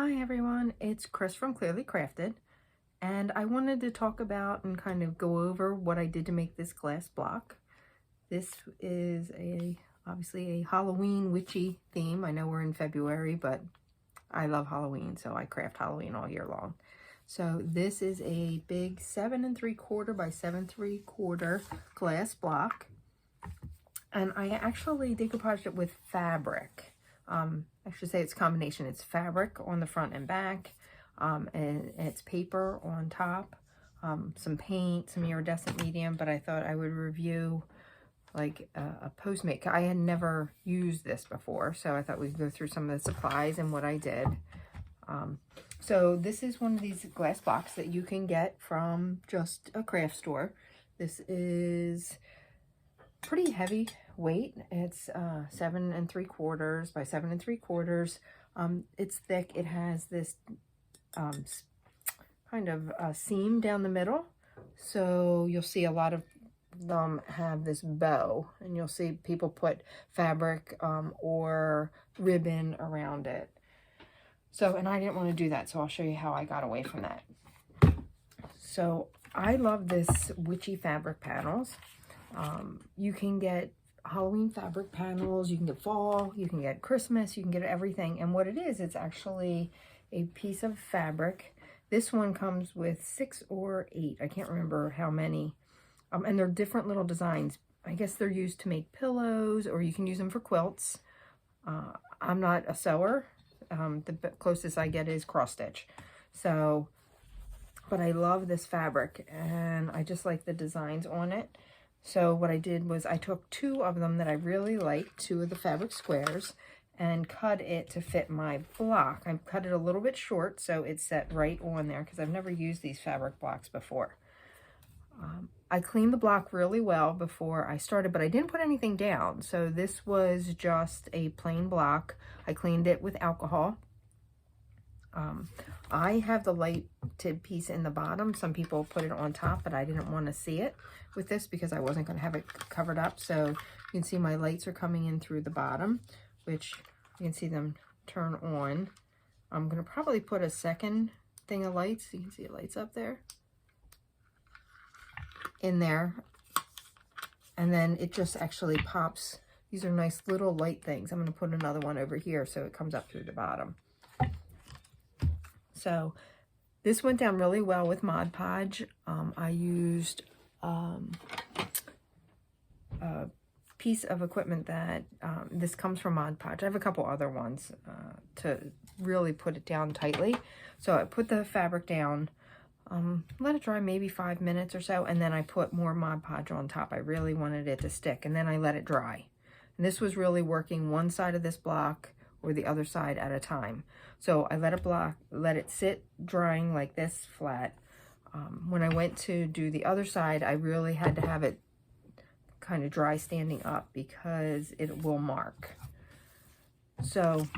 Hi everyone, it's Chris from Clearly Crafted, and I wanted to talk about and kind of go over what I did to make this glass block. This is obviously a Halloween witchy theme. I know we're in February, but I love Halloween, so I craft Halloween all year long. So this is a big 7 3/4 by 7 3/4 glass block, and I actually decoupaged it with fabric. I should say it's a combination. It's fabric on the front and back, and it's paper on top, some paint, some iridescent medium, but I thought I would review like a Postmate. I had never used this before, so I thought we'd go through some of the supplies and what I did. So this is one of these glass blocks that you can get from just a craft store. This is pretty heavy weight. It's 7 3/4 by 7 3/4. It's thick. It has this kind of seam down the middle, so you'll see a lot of them have this bow, and you'll see people put fabric or ribbon around it. So, and I didn't want to do that, so I'll show you how I got away from that. So I love this Witchy fabric panels. You can get Halloween fabric panels, you can get fall, you can get Christmas, you can get everything. And what it is, it's actually a piece of fabric. This one comes with 6 or 8, I can't remember how many. And they're different little designs. I guess they're used to make pillows, or you can use them for quilts. I'm not a sewer. The closest I get is cross stitch. So, but I love this fabric, and I just like the designs on it. So what I did was I took 2 of them that I really liked, 2 of the fabric squares, and cut it to fit my block. I cut it a little bit short so it's set right on there, because I've never used these fabric blocks before. I cleaned the block really well before I started, but I didn't put anything down. So this was just a plain block. I cleaned it with alcohol. I have the light tip piece in the bottom. Some people put it on top, but I didn't want to see it with this because I wasn't going to have it covered up. So you can see my lights are coming in through the bottom, which you can see them turn on. I'm going to probably put a second thing of lights. You can see the lights up there. In there, and then it just actually pops. These are nice little light things. I'm going to put another one over here so it comes up through the bottom. So this went down really well with Mod Podge. I used a piece of equipment that this comes from Mod Podge. I have a couple other ones to really put it down tightly. So I put the fabric down, let it dry maybe 5 minutes or so, and then I put more Mod Podge on top. I really wanted it to stick, and then I let it dry. And this was really working one side of this block or the other side at a time. So I let it sit drying like this flat. When I went to do the other side, I really had to have it kind of dry standing up because it will mark. So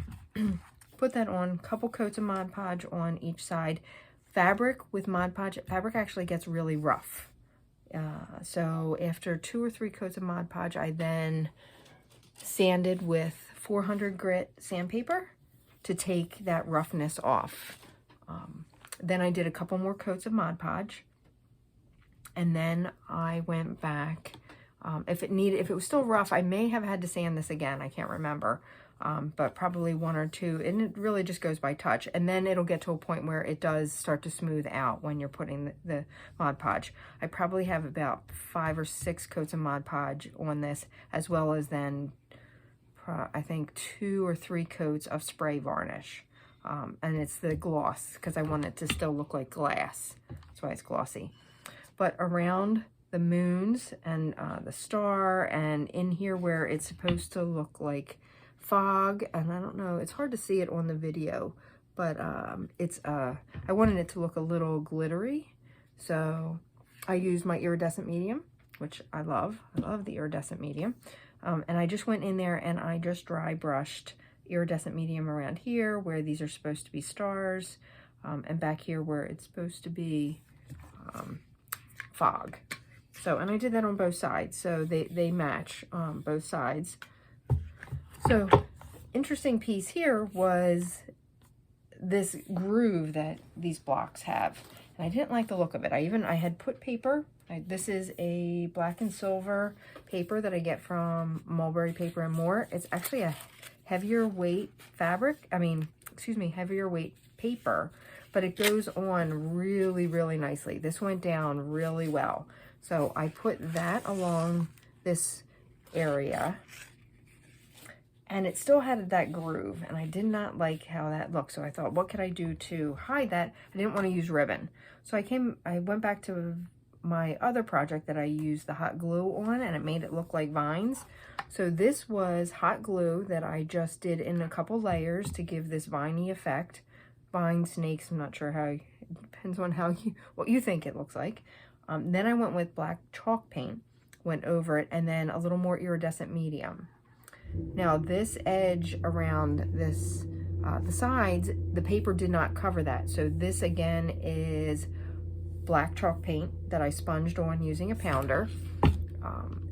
put that on, couple coats of Mod Podge on each side. Fabric with Mod Podge, fabric actually gets really rough. So after 2 or 3 coats of Mod Podge, I then sanded with 400 grit sandpaper to take that roughness off. Then I did a couple more coats of Mod Podge, and then I went back. If it was still rough, I may have had to sand this again. I can't remember. But probably 1 or 2, and it really just goes by touch. And then it'll get to a point where it does start to smooth out when you're putting the Mod Podge. I probably have about 5 or 6 coats of Mod Podge on this, as well as then I think 2 or 3 coats of spray varnish. And it's the gloss, because I want it to still look like glass. That's why it's glossy. But around the moons and the star, and in here where it's supposed to look like fog, and I don't know, it's hard to see it on the video, but I wanted it to look a little glittery, so I used my iridescent medium, which I love the iridescent medium, and I just went in there and I just dry brushed iridescent medium around here where these are supposed to be stars, and back here where it's supposed to be fog. So, and I did that on both sides, so they match both sides. So, interesting piece here was this groove that these blocks have. And I didn't like the look of it. I had put paper. This is a black and silver paper that I get from Mulberry Paper and More. It's actually a heavier weight fabric. Heavier weight paper, but it goes on really, really nicely. This went down really well. So I put that along this area, and it still had that groove, and I did not like how that looked. So I thought, what could I do to hide that? I didn't want to use ribbon. So I went back to my other project that I used the hot glue on, and it made it look like vines. So this was hot glue that I just did in a couple layers to give this viney effect. Vine snakes, I'm not sure how, it depends on what you think it looks like. Then I went with black chalk paint, went over it, and then a little more iridescent medium. Now this edge around this, the sides, the paper did not cover that. So this again is black chalk paint that I sponged on using a pounder,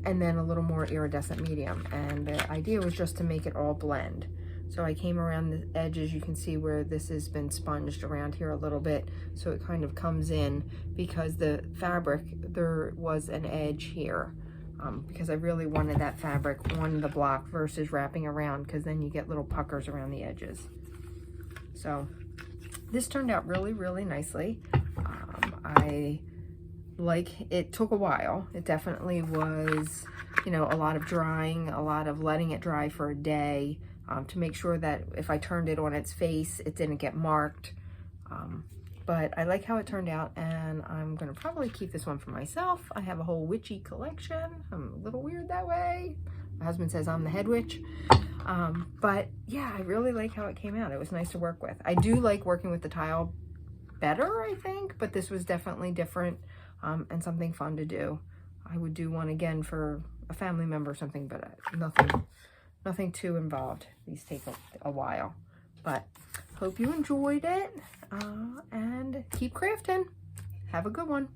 and then a little more iridescent medium. And the idea was just to make it all blend. So I came around the edges. You can see where this has been sponged around here a little bit, so it kind of comes in, because the fabric, there was an edge here, because I really wanted that fabric on the block versus wrapping around, because then you get little puckers around the edges. So this turned out really, really nicely. It took a while. It definitely was, a lot of drying, a lot of letting it dry for a day, to make sure that if I turned it on its face, it didn't get marked. But I like how it turned out, and I'm gonna probably keep this one for myself. I have a whole witchy collection. I'm a little weird that way. My husband says I'm the head witch. But yeah, I really like how it came out. It was nice to work with. I do like working with the tile better, I think, but this was definitely different, and something fun to do. I would do one again for a family member or something, but nothing too involved. These take a while. But hope you enjoyed it, and keep crafting. Have a good one.